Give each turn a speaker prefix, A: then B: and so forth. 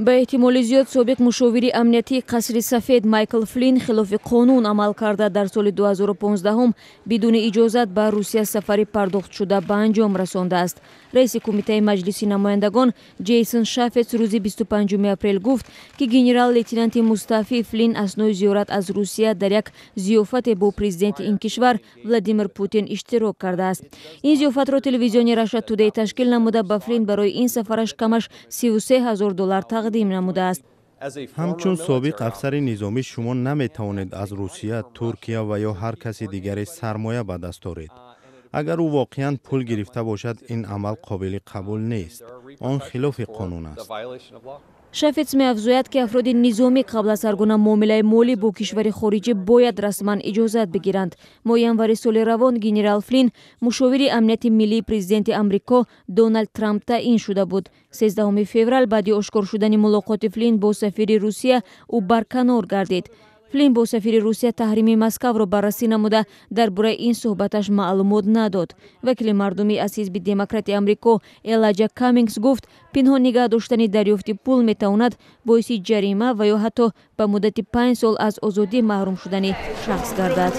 A: ба эҳтимоли зиёд собиқ мушовири амнияти қасри сафед Майкл Флин хилофи қонун амал карда дар соли 2015 бидуни иҷозат ба Русия сафари пардохтшуда ба анҷом расондааст. раиси кумитаи маҷлиси намояндагон Джейсон Шафец рӯзи 25 апрел гуфт ки генерал-лейтенанти мустаъфи Флин аснои зиёрат аз Русия дар як зиёфате бо президенти ин кишвар Владимир Путин иштирок кардааст. ин зиёфатро телевизиони Russia Today ташкил намуда ба Флин барои ин сафараш камаш $33,000 тақдим намудааст.
B: ҳамчун собиқ афсари низомӣ шумо наметавонед аз Русия, Туркия ва ё ҳар каси дигаре сармоя ба даст оред. агар ӯ воқеан пул гирифта бошад, ин амал қобили қабул нест. он хилофи қонун аст.
A: Шафец меафзояд ки афроди низомӣ қабл аз ҳар гуна муомилаи молӣ бо кишвари хориҷӣ бояд расман иҷозат бигиранд. мо январи соли равон генерал Флин мушовири амнияти миллии президенти Амрико Дональд Трамп таъин шуда буд. 13 феврал баъди ошкор шудани мулоқоти Флин бо сафири Русия ӯ барканор гардид. Флин бо сафири Русия таҳрими Москавро баррасӣ намуда дар бораи ин суҳбаташ маълумот надод. вакили мардумӣ аз ҳизби демократи Амрико Элайҷа Камингс гуфт, пинҳон нигаҳ доштани дарёфти пул метавонад боиси ҷарима ва ё ҳатто ба муддати 5 сол аз озодӣ маҳрум шудани шахс гардад.